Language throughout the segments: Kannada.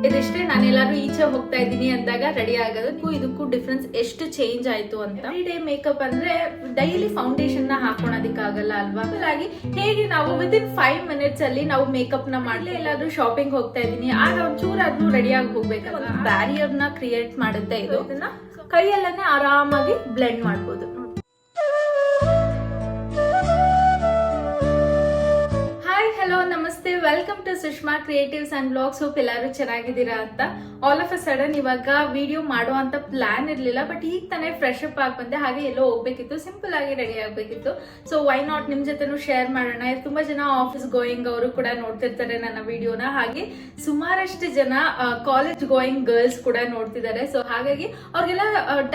ಇದಿಷ್ಟೇ. ನಾನು ಎಲ್ಲಾದ್ರೂ ಈಚೆ ಹೋಗ್ತಾ ಇದ್ದೀನಿ ಅಂದಾಗ ರೆಡಿ ಆಗೋದಕ್ಕೂ ಇದಕ್ಕೂ ಡಿಫ್ರೆನ್ಸ್ ಎಷ್ಟು ಚೇಂಜ್ ಆಯ್ತು ಅಂತ. ಎವ್ರಿ ಡೇ ಮೇಕಪ್ ಅಂದ್ರೆ ಡೈಲಿ ಫೌಂಡೇಶನ್ ನ ಹಾಕೋಣದಿಕ್ಕಾಗಲ್ಲ ಅಲ್ವಾ. ಹಾಗಾಗಿ ಹೇಗೆ ನಾವು ವಿದಿನ್ 5 minutes ಅಲ್ಲಿ ನಾವು ಮೇಕಪ್ ನ ಮಾಡ್ಲಿ. ಎಲ್ಲಾದ್ರೂ ಶಾಪಿಂಗ್ ಹೋಗ್ತಾ ಇದೀನಿ ಆಗ ಒಂಚೂರಾದ್ರೂ ರೆಡಿ ಆಗಿ ಹೋಗ್ಬೇಕಲ್ಲ, ಬ್ಯಾರಿಯರ್ ನ ಕ್ರಿಯೇಟ್ ಮಾಡುತ್ತೆ ಇದು. ಇದನ್ನ ಕೈಯಲ್ಲೇ ಆರಾಮಾಗಿ ಬ್ಲೆಂಡ್ ಮಾಡ್ಬೋದು. ಹಲೋ ನಮಸ್ತೆ, welcome to Sushma creatives and blogs. Hope ಎಲ್ಲರೂ ಚೆನ್ನಾಗಿದ್ದೀರಾ ಅಂತ. ಆಲ್ ಆಫ್ ಅ ಸಡನ್ ಇವಾಗ ವಿಡಿಯೋ ಮಾಡುವಂತ ಪ್ಲಾನ್ ಇರ್ಲಿಲ್ಲ, ಬಟ್ ಈಗ ತಾನೇ ಫ್ರೆಶ್ ಅಪ್ ಆಗಿ ಬಂದೆ. ಹಾಗೆ ಎಲ್ಲೋ ಹೋಗ್ಬೇಕಿತ್ತು, ಸಿಂಪಲ್ ಆಗಿ ರೆಡಿ ಆಗ್ಬೇಕಿತ್ತು. ಸೊ ವೈ ನಾಟ್ ನಿಮ್ ಜೊತೆನೂ ಶೇರ್ ಮಾಡೋಣ. ತುಂಬಾ ಜನ ಆಫೀಸ್ ಗೋಯಿಂಗ್ ಅವರು ಕೂಡ ನೋಡ್ತಿರ್ತಾರೆ ನನ್ನ ವಿಡಿಯೋನ. ಹಾಗೆ ಸುಮಾರಷ್ಟು ಜನ ಕಾಲೇಜ್ ಗೋಯಿಂಗ್ ಗರ್ಲ್ಸ್ ಕೂಡ ನೋಡ್ತಿದ್ದಾರೆ. ಸೊ ಹಾಗಾಗಿ ಅವ್ರಿಗೆಲ್ಲ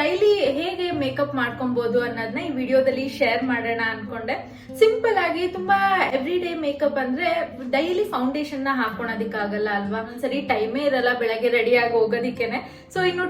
ಡೈಲಿ ಹೇಗೆ ಮೇಕಪ್ ಮಾಡ್ಕೊಬಹುದು ಅನ್ನೋದನ್ನ ಈ ವಿಡಿಯೋದಲ್ಲಿ ಶೇರ್ ಮಾಡೋಣ ಅನ್ಕೊಂಡೆ. ಸಿಂಪಲ್ ಆಗಿ ತುಂಬಾ ಎವ್ರಿ ಡೇ ಮೇಕಪ್ ಅಂದ್ರೆ ಡೈಲಿ ಫೌಂಡೇಶನ್ ನ ಹಾಕೋಣದಿಕ್ಕಾಗಲ್ಲ ಅಲ್ವಾ. ಒಂದ್ಸರಿ ಟೈಮೇ ಇರಲ್ಲ ಬೆಳಗ್ಗೆ ರೆಡಿ ಆಗಿ ಹೋಗೋದಿಕ್ಕೇನೆ. ಸೊ ಇನ್ನು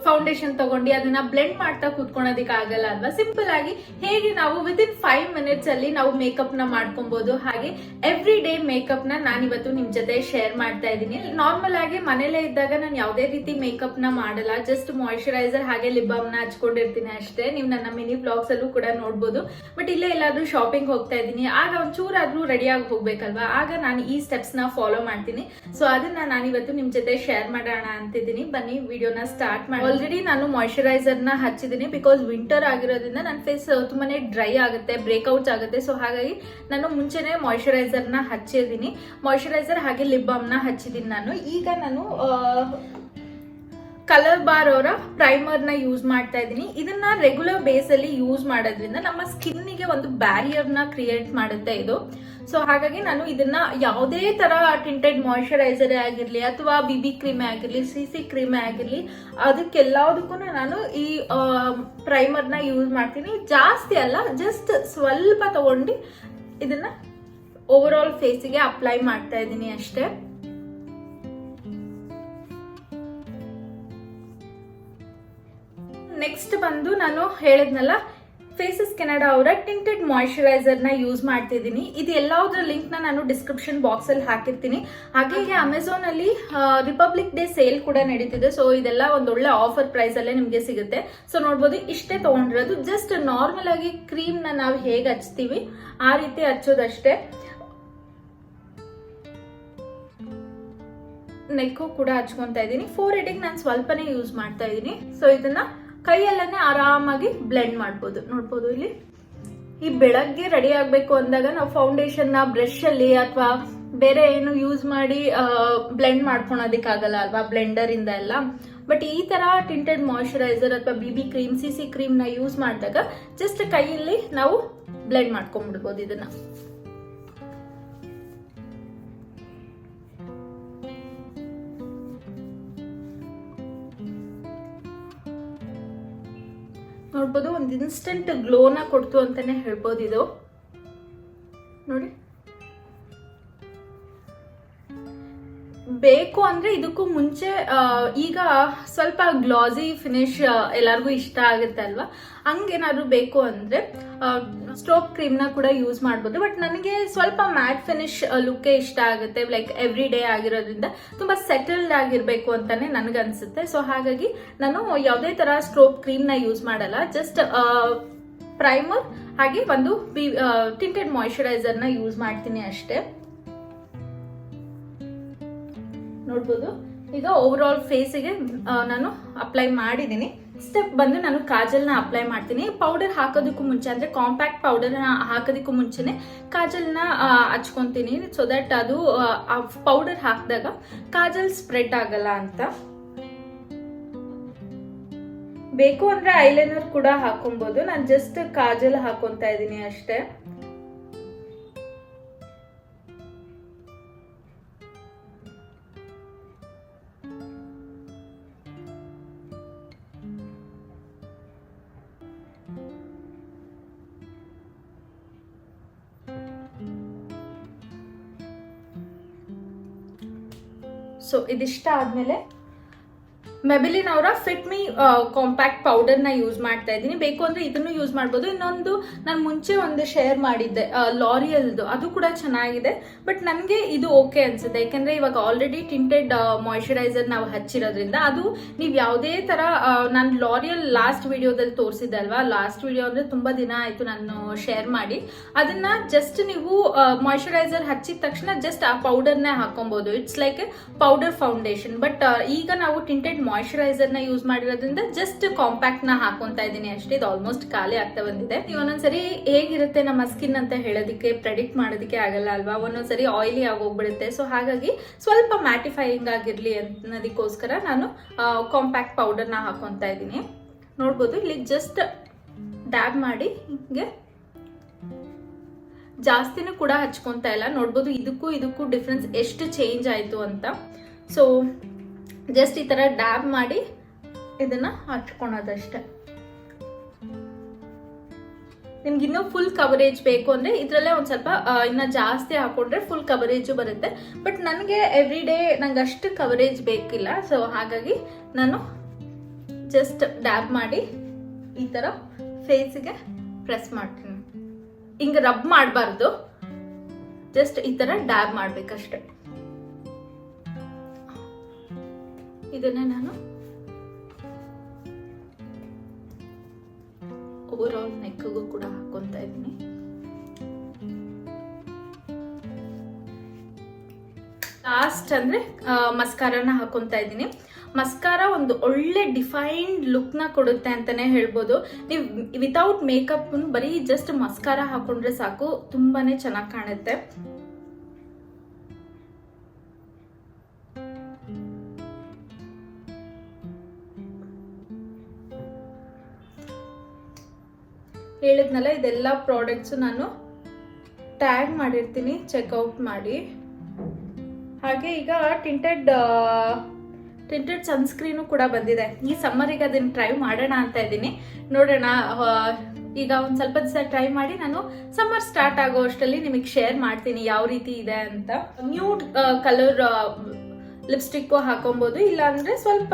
ಫೌಂಡೇಶನ್ ತಗೊಂಡು ಅದನ್ನ ಬ್ಲೆಂಡ್ ಮಾಡ್ತಾ ಕೂತ್ಕೊಳೋದಿಕ್ ಆಗಲ್ಲ ಅಲ್ವಾ. ಸಿಂಪಲ್ ಆಗಿ ಹೇಗೆ ನಾವು ವಿದಿನ್ 5 minutes ಅಲ್ಲಿ ನಾವು ಮೇಕಪ್ ನ ಮಾಡ್ಕೊಬಹುದು. ಹಾಗೆ ಎವ್ರಿ ಡೇ ಮೇಕಪ್ ನ ನಾನಿವತ್ತು ನಿಮ್ ಜೊತೆ ಶೇರ್ ಮಾಡ್ತಾ ಇದ್ದೀನಿ. ನಾರ್ಮಲ್ ಆಗಿ ಮನೇಲೆ ಇದ್ದಾಗ ನಾನು ಯಾವುದೇ ರೀತಿ ಮೇಕಪ್ ನ ಮಾಡಲ್ಲ. ಜಸ್ಟ್ ಮಾಯಿಶ್ಚರೈಸರ್ ಹಾಗೆ ಲಿಪ್ ಬಾಮ್ ನ ಹಚ್ಕೊಂಡಿರ್ತೀನಿ ಅಷ್ಟೇ. ನೀವು ನನ್ನ ಮಿನಿ ಬ್ಲಾಗ್ಸ್ ಅಲ್ಲೂ ಕೂಡ ನೋಡ್ಬೋದು. ಬಟ್ ಇಲ್ಲೇ ಎಲ್ಲಾದ್ರೂ ಶಾಪಿಂಗ್ ಹೋಗ್ತಾ ಇದ್ದೀನಿ ಆಗ ಒಂಚೂರಾದ್ರೂ ರೆಡಿ ಆಗಿ ಹೋಗ್ಬೇಕಲ್ವಾ, ಆಗ ನಾನು ಈ ಸ್ಟೆಪ್ಸ್ ನ ಫಾಲೋ ಮಾಡ್ತೀನಿ. ಸೊ ಅದನ್ನ ನಾನಿವತ್ತು ನಿಮ್ ಜೊತೆ ಶೇರ್ ಮಾಡೋಣ ಅಂತಿದ್ದೀನಿ. ಬನ್ನಿ ವಿಡಿಯೋನ ಸ್ಟಾರ್ಟ್ ಮಾಡಿ. ಆಲ್ರೆಡಿ ನಾನು ಮಾಯಿಶ್ಚರೈಸರ್ ನ ಹಚ್ಚಿದ್ದೀನಿ, ಬಿಕಾಸ್ ವಿಂಟರ್ ಆಗಿರೋದ್ರಿಂದ ನನ್ನ ಫೇಸ್ ತುಂಬಾನೇ ಡ್ರೈ ಆಗುತ್ತೆ, ಬ್ರೇಕ್ಔಟ್ಸ್ ಆಗುತ್ತೆ. ಸೊ ಹಾಗಾಗಿ ನಾನು ಮುಂಚೆನೆ ಮಾಯಿಶ್ಚರೈಸರ್ ನ ಹಚ್ಚಿದ್ದೀನಿ. ಮಾಯಿಶ್ಚರೈಸರ್ ಹಾಗೆ ಲಿಪ್ ಬಾಮ್ ನ ಹಚ್ಚಿದ್ದೀನಿ ನಾನು. ಈಗ ನಾನು ಕಲರ್ ಬಾರ್ ಅವರ ಪ್ರೈಮರ್ ನ ಯೂಸ್ ಮಾಡ್ತಾ ಇದ್ದೀನಿ. ಇದನ್ನ ರೆಗ್ಯುಲರ್ ಬೇಸ್ ಅಲ್ಲಿ ಯೂಸ್ ಮಾಡೋದ್ರಿಂದ ನಮ್ಮ ಸ್ಕಿನ್ ಗೆ ಒಂದು ಬ್ಯಾರಿಯರ್ ನ ಕ್ರಿಯೇಟ್ ಮಾಡುತ್ತೆ ಇದು. ಸೊ ಹಾಗಾಗಿ ನಾನು ಇದನ್ನ ಯಾವುದೇ ತರ ಟಿಂಟೆಡ್ ಮಾಯಿಶ್ಚರೈಸರ್ ಆಗಿರ್ಲಿ ಅಥವಾ BB ಕ್ರೀಮೇ ಆಗಿರ್ಲಿ, CC ಕ್ರೀಮೇ ಆಗಿರ್ಲಿ, ಅದಕ್ಕೆಲ್ಲದಕ್ಕೂ ನಾನು ಈ ಪ್ರೈಮರ್ ನ ಯೂಸ್ ಮಾಡ್ತೀನಿ. ಜಾಸ್ತಿ ಅಲ್ಲ, ಜಸ್ಟ್ ಸ್ವಲ್ಪ ತಗೊಂಡು ಇದನ್ನ ಓವರ್ ಆಲ್ ಫೇಸಿಗೆ ಅಪ್ಲೈ ಮಾಡ್ತಾ ಇದ್ದೀನಿ ಅಷ್ಟೇ. ನೆಕ್ಸ್ಟ್ ಬಂದು ನಾನು ಹೇಳಿದ್ನಲ್ಲ, ಫೇಸಸ್ ಕೆನಡಾ ಅವರ ಟಿಂಟೆಡ್ ಮಾಯಿಶ್ಚರೈಸರ್ ನ ಯೂಸ್ ಮಾಡ್ತಿದ್ದೀನಿ. ಇದು ಎಲ್ಲಾದ್ರ ಲಿಂಕ್ ನ ನಾನು ಡಿಸ್ಕ್ರಿಪ್ಷನ್ ಬಾಕ್ಸ್ ಅಲ್ಲಿ ಹಾಕಿರ್ತೀನಿ. ಹಾಗೆ ಅಮೆಝಾನ್ ಅಲ್ಲಿ ರಿಪಬ್ಲಿಕ್ ಡೇ ಸೇಲ್ ಕೂಡ ನಡೀತಿದೆ. ಸೊ ಇದೆಲ್ಲ ಒಂದೊಳ್ಳೆ ಆಫರ್ ಪ್ರೈಸ್ ಅಲ್ಲೇ ನಿಮ್ಗೆ ಸಿಗುತ್ತೆ. ಸೊ ನೋಡ್ಬೋದು, ಇಷ್ಟೇ ತಗೊಂಡಿರೋದು. ಜಸ್ಟ್ ನಾರ್ಮಲ್ ಆಗಿ ಕ್ರೀಮ್ ನ ನಾವು ಹೇಗೆ ಹಚ್ತೀವಿ ಆ ರೀತಿ ಹಚ್ಚೋದಷ್ಟೇ. ನೆಕ್ಕು ಕೂಡ ಹಚ್ಕೊಂತಾ ಇದ್ದೀನಿ. ಫೋರ್ ಹೆಡ್ಗೆ ನಾನು ಸ್ವಲ್ಪನೇ ಯೂಸ್ ಮಾಡ್ತಾ ಇದ್ದೀನಿ. ಸೊ ಇದನ್ನ ಕೈಯಲ್ಲೇ ಆರಾಮಾಗಿ ಬ್ಲೆಂಡ್ ಮಾಡ್ಬೋದು. ನೋಡ್ಬೋದು ಇಲ್ಲಿ. ಈ ಬೆಳಗ್ಗೆ ರೆಡಿ ಆಗ್ಬೇಕು ಅಂದಾಗ ನಾವು ಫೌಂಡೇಶನ್ ನ ಬ್ರಷ್ ಅಲ್ಲಿ ಅಥವಾ ಬೇರೆ ಏನು ಯೂಸ್ ಮಾಡಿ ಬ್ಲೆಂಡ್ ಮಾಡ್ಕೊಳೋದಿಕ್ಕಾಗಲ್ಲ ಅಲ್ವಾ, ಬ್ಲೆಂಡರ್ ಇಂದ ಎಲ್ಲ. ಬಟ್ ಈ ತರ ಟಿಂಟೆಡ್ ಮಾಯಿಶ್ಚರೈಸರ್ ಅಥವಾ BB ಕ್ರೀಮ್, CC ಕ್ರೀಮ್ ನ ಯೂಸ್ ಮಾಡಿದಾಗ ಜಸ್ಟ್ ಕೈಯಲ್ಲಿ ನಾವು ಬ್ಲೆಂಡ್ ಮಾಡ್ಕೊಂಡ್ಬಿಡ್ಬೋದು ಇದನ್ನ. ನೋಡ್ಬೋದು, ಒಂದು ಇನ್ಸ್ಟೆಂಟ್ ಗ್ಲೋನ ಕೊಡ್ತು ಅಂತಾನೆ ಹೇಳ್ಬೋದು ಇದು. ನೋಡಿ, ಬೇಕು ಅಂದ್ರೆ ಇದಕ್ಕೂ ಮುಂಚೆ ಈಗ ಸ್ವಲ್ಪ ಗ್ಲಾಸಿ ಫಿನಿಶ್ ಎಲ್ಲರಿಗೂ ಇಷ್ಟ ಆಗುತ್ತೆ ಅಲ್ವಾ, ಹಂಗೇನಾದ್ರು ಬೇಕು ಅಂದ್ರೆ ಸ್ಟ್ರೋಕ್ ಕ್ರೀಮ್ ನ ಕೂಡ ಯೂಸ್ ಮಾಡ್ಬೋದು. ಬಟ್ ನನಗೆ ಸ್ವಲ್ಪ ಮ್ಯಾಟ್ ಫಿನಿಶ್ ಲುಕ್ ಇಷ್ಟ ಆಗುತ್ತೆ. ಲೈಕ್ ಎವ್ರಿ ಡೇ ಆಗಿರೋದ್ರಿಂದ ತುಂಬಾ ಸೆಟಲ್ಡ್ ಆಗಿರ್ಬೇಕು ಅಂತಾನೆ ನನ್ಗನ್ಸುತ್ತೆ. ಸೊ ಹಾಗಾಗಿ ನಾನು ಯಾವುದೇ ತರ ಸ್ಟ್ರೋಕ್ ಕ್ರೀಮ್ ನ ಯೂಸ್ ಮಾಡಲ್ಲ. ಜಸ್ಟ್ ಪ್ರೈಮರ್ ಹಾಗೆ ಒಂದು ಟಿಂಟೆಡ್ ಮಾಯಿಶ್ಚರೈಸರ್ ನ ಯೂಸ್ ಮಾಡ್ತೀನಿ ಅಷ್ಟೇ. ನೋಡ್ಬೋದು, ಈಗ ಓವರ್ ಆಲ್ ಫೇಸಿಗೆ ನಾನು ಅಪ್ಲೈ ಮಾಡಿದ್ದೀನಿ. ಸ್ಟೆಪ್ ಬಂದು ನಾನು ಕಾಜಲ್ ನ ಅಪ್ಲೈ ಮಾಡ್ತೀನಿ. ಪೌಡರ್ ಹಾಕೋದಕ್ಕೂ ಮುಂಚೆ ಅಂದ್ರೆ ಕಾಂಪ್ಯಾಕ್ಟ್ ಪೌಡರ್ ಹಾಕೋದಕ್ಕೂ ಮುಂಚೆನೆ ಕಾಜಲ್ ನ ಹಚ್ಕೊಂತೀನಿ. ಸೊ ದಟ್ ಅದು ಪೌಡರ್ ಹಾಕಿದಾಗ ಕಾಜಲ್ ಸ್ಪ್ರೆಡ್ ಆಗಲ್ಲ ಅಂತ. ಬೇಕು ಅಂದ್ರೆ ಐಲೈನರ್ ಕೂಡ ಹಾಕೊಬಹುದು. ನಾನು ಜಸ್ಟ್ ಕಾಜಲ್ ಹಾಕೊಂತಾ ಇದ್ದೀನಿ ಅಷ್ಟೇ. ಸೊ ಇದಿಷ್ಟ ಆದ್ಮೇಲೆ ಮೆಬಿಲಿನ್ ಅವರ ಫಿಟ್ ಮೀ ಕಾಂಪ್ಯಾಕ್ಟ್ ಪೌಡರ್ನ ಯೂಸ್ ಮಾಡ್ತಾ ಇದ್ದೀನಿ. ಬೇಕು ಅಂದರೆ ಇದನ್ನು ಯೂಸ್ ಮಾಡ್ಬೋದು. ಇನ್ನೊಂದು ನಾನು ಮುಂಚೆ ಒಂದು ಶೇರ್ ಮಾಡಿದ್ದೆ ಲಾರಿಯಲ್ದು, ಅದು ಕೂಡ ಚೆನ್ನಾಗಿದೆ. ಬಟ್ ನನಗೆ ಇದು ಓಕೆ ಅನ್ಸುತ್ತೆ, ಯಾಕೆಂದರೆ ಇವಾಗ ಆಲ್ರೆಡಿ ಟಿಂಟೆಡ್ ಮಾಯಿಶ್ಚರೈಸರ್ ನಾವು ಹಚ್ಚಿರೋದ್ರಿಂದ ಅದು ನೀವು ಯಾವುದೇ ಥರ ನಾನು ಲಾರಿಯಲ್ ಲಾಸ್ಟ್ ವಿಡಿಯೋದಲ್ಲಿ ತೋರಿಸಿದ್ದೆ ಅಲ್ವಾ, ಲಾಸ್ಟ್ ವಿಡಿಯೋ ಅಂದರೆ ತುಂಬ ದಿನ ಆಯಿತು ನಾನು ಶೇರ್ ಮಾಡಿ. ಅದನ್ನು ಜಸ್ಟ್ ನೀವು ಮಾಯಿಶ್ಚರೈಸರ್ ಹಚ್ಚಿದ ತಕ್ಷಣ ಜಸ್ಟ್ ಆ ಪೌಡರ್ನೇ ಹಾಕೊಬೋದು. It's like a powder foundation. But ಈಗ ನಾವು ಟಿಂಟೆಡ್ ಮಾಯಿಶ್ಚರೈಸರ್ ನ ಯೂಸ್ ಮಾಡಿರೋದ್ರಿಂದ ಜಸ್ಟ್ ಕಾಂಪ್ಯಾಕ್ಟ್ ನ ಹಾಕೊಂತಾ ಇದ್ದೀನಿ ಅಷ್ಟೇ. ಇದು ಆಲ್ಮೋಸ್ಟ್ ಖಾಲಿ ಆಗ್ತಾ ಬಂದಿದೆ. ನೀವು ಒಂದೊಂದ್ಸರಿ ಹೇಗಿರುತ್ತೆ ನಮ್ಮ ಸ್ಕಿನ್ ಅಂತ ಹೇಳೋದಕ್ಕೆ ಪ್ರೆಡಿಕ್ಟ್ ಮಾಡೋದಕ್ಕೆ ಆಗಲ್ಲ ಅಲ್ವಾ, ಒಂದೊಂದ್ಸರಿ ಆಯಿಲಿ ಆಗೋಗ್ಬಿಡುತ್ತೆ. ಸೊ ಹಾಗಾಗಿ ಸ್ವಲ್ಪ ಮ್ಯಾಟಿಫೈಯಿಂಗ್ ಆಗಿರ್ಲಿ ಅನ್ನೋದಕ್ಕೋಸ್ಕರ ನಾನು ಕಾಂಪ್ಯಾಕ್ಟ್ ಪೌಡರ್ ನ ಹಾಕೊಂತಾ ಇದ್ದೀನಿ. ನೋಡ್ಬೋದು ಇಲ್ಲಿ ಜಸ್ಟ್ ಡ್ಯಾಬ್ ಮಾಡಿ ಹಿಂಗೆ, ಜಾಸ್ತಿನೂ ಕೂಡ ಹಚ್ಕೊಂತಾ ಇಲ್ಲ. ನೋಡ್ಬೋದು ಇದಕ್ಕೂ ಡಿಫ್ರೆನ್ಸ್ ಎಷ್ಟು ಚೇಂಜ್ ಆಯ್ತು ಅಂತ. ಸೊ ಜಸ್ಟ್ ಈ ತರ ಡ್ಯಾಬ್ ಮಾಡಿ ಇದನ್ನ ಹಚ್ಕೊಳೋದಷ್ಟೇ. ನಿಮ್ಗೆ ಇನ್ನೂ ಫುಲ್ ಕವರೇಜ್ ಬೇಕು ಅಂದ್ರೆ ಇದ್ರಲ್ಲೇ ಒಂದ್ ಸ್ವಲ್ಪ ಇನ್ನ ಜಾಸ್ತಿ ಹಾಕೊಂಡ್ರೆ ಫುಲ್ ಕವರೇಜ್ ಬರುತ್ತೆ. ಬಟ್ ನನಗೆ ಎವ್ರಿ ಡೇ ನಂಗೆ ಅಷ್ಟು ಕವರೇಜ್ ಬೇಕಿಲ್ಲ. ಸೊ ಹಾಗಾಗಿ ನಾನು ಜಸ್ಟ್ ಡ್ಯಾಬ್ ಮಾಡಿ ಈ ತರ ಫೇಸ್ಗೆ ಪ್ರೆಸ್ ಮಾಡ್ತೀನಿ. ಹಿಂಗೆ ರಬ್ ಮಾಡಬಾರ್ದು, ಜಸ್ಟ್ ಈ ತರ ಡ್ಯಾಬ್ ಮಾಡ್ಬೇಕಷ್ಟೆ. ಇದನ್ನ ನಾನು ಓವರ್ ಆಲ್ ನೆಕ್ಗೂ ಕೂಡ ಹಾಕೊಂತಾ ಇದ್ದೀನಿ. ಲಾಸ್ಟ್ ಅಂದ್ರೆ ಮಸ್ಕಾರಾನ ಹಾಕೊಂತಾ ಇದ್ದೀನಿ. ಮಸ್ಕಾರ ಒಂದು ಒಳ್ಳೆ ಡಿಫೈನ್ಡ್ ಲುಕ್ ನ ಕೊಡುತ್ತೆ ಅಂತಾನೆ ಹೇಳ್ಬೋದು. ನೀವು ವಿತೌಟ್ ಮೇಕಪ್ ಬರೀ ಜಸ್ಟ್ ಮಸ್ಕಾರ ಹಾಕೊಂಡ್ರೆ ಸಾಕು, ತುಂಬಾನೇ ಚೆನ್ನಾಗಿ ಕಾಣುತ್ತೆ. ಹೇಳಿದ್ನಲ್ಲ, ಇದೆಲ್ಲ ಪ್ರಾಡಕ್ಟ್ಸ್ ನಾನು ಟ್ಯಾಗ್ ಮಾಡಿರ್ತೀನಿ, ಚೆಕ್ಔಟ್ ಮಾಡಿ. ಹಾಗೆ ಈಗ ಟಿಂಟೆಡ್ ಸನ್ಸ್ಕ್ರೀನು ಕೂಡ ಬಂದಿದೆ. ಈ ಸಮ್ಮರಿಗೆ ಅದನ್ನ ಟ್ರೈ ಮಾಡೋಣ ಅಂತ ಇದ್ದೀನಿ. ನೋಡೋಣ, ಈಗ ಒಂದು ಸ್ವಲ್ಪ ದಿವಸ ಟ್ರೈ ಮಾಡಿ ನಾನು ಸಮ್ಮರ್ ಸ್ಟಾರ್ಟ್ ಆಗೋ ಅಷ್ಟರಲ್ಲಿ ನಿಮಗೆ ಶೇರ್ ಮಾಡ್ತೀನಿ ಯಾವ ರೀತಿ ಇದೆ ಅಂತ. ನ್ಯೂಡ್ ಕಲರ್ ಲಿಪ್ಸ್ಟಿಕ್ ಹಾಕೊಬಹುದು, ಇಲ್ಲ ಅಂದ್ರೆ ಸ್ವಲ್ಪ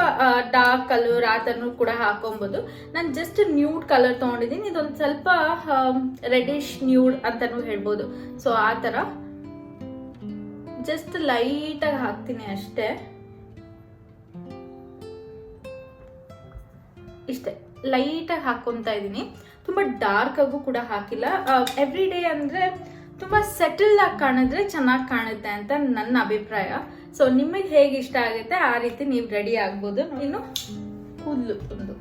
ಡಾರ್ಕ್ ಕಲರ್ ಆ ಥರನೂ ಕೂಡ ಹಾಕೊಬಹುದು. ನಾನು ಜಸ್ಟ್ ನ್ಯೂಡ್ ಕಲರ್ ತಗೊಂಡಿದ್ದೀನಿ. ಇದೊಂದು ಸ್ವಲ್ಪ ರೆಡಿಶ್ ನ್ಯೂಡ್ ಅಂತಾನೂ ಹೇಳ್ಬೋದು. ಸೊ ಆ ಥರ ಜಸ್ಟ್ ಲೈಟಾಗಿ ಹಾಕ್ತೀನಿ ಅಷ್ಟೇ. ಇಷ್ಟೇ ಲೈಟಾಗಿ ಹಾಕೊಂತಾ ಇದ್ದೀನಿ. ತುಂಬಾ ಡಾರ್ಕ್ ಆಗು ಕೂಡ ಹಾಕಿಲ್ಲ. ಎವ್ರಿ ಡೇ ಅಂದ್ರೆ ತುಂಬಾ ಸೆಟಲ್ ಆಗಿ ಕಾಣಿದ್ರೆ ಚೆನ್ನಾಗಿ ಕಾಣುತ್ತೆ ಅಂತ ನನ್ನ ಅಭಿಪ್ರಾಯ. ಸೊ ನಿಮಗೆ ಹೇಗೆ ಇಷ್ಟ ಆಗುತ್ತೆ ಆ ರೀತಿ ನೀವು ರೆಡಿ ಆಗ್ಬೋದು. ಇನ್ನು ಕೂದಲು ಒಂದು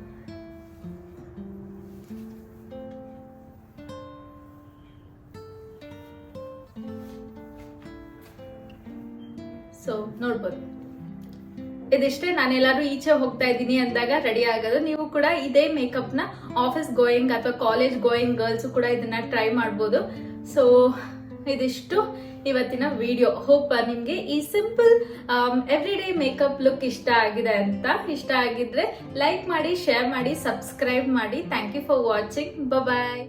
ಸೊ ನೋಡ್ಬೋದು. ಇದಿಷ್ಟೇ, ನಾನೆಲ್ಲಾದ್ರೂ ಈಚೆ ಹೋಗ್ತಾ ಇದ್ದೀನಿ ಅಂದಾಗ ರೆಡಿ ಆಗೋದು. ನೀವು ಕೂಡ ಇದೇ ಮೇಕಪ್ ನ ಆಫೀಸ್ ಗೋಯಿಂಗ್ ಅಥವಾ ಕಾಲೇಜ್ ಗೋಯಿಂಗ್ ಗರ್ಲ್ಸ್ ಕೂಡ ಇದನ್ನ ಟ್ರೈ ಮಾಡ್ಬೋದು. ಸೊ ಇದಿಷ್ಟು ಇವತ್ತಿನ ವಿಡಿಯೋ. ಹೋಪ್ ನಿಮ್ಗೆ ಈ simple every day makeup look ಇಷ್ಟ ಆಗಿದೆ ಅಂತ. ಇಷ್ಟ ಆಗಿದ್ರೆ ಲೈಕ್ ಮಾಡಿ, ಶೇರ್ ಮಾಡಿ, ಸಬ್ಸ್ಕ್ರೈಬ್ ಮಾಡಿ. Thank you for watching. Bye.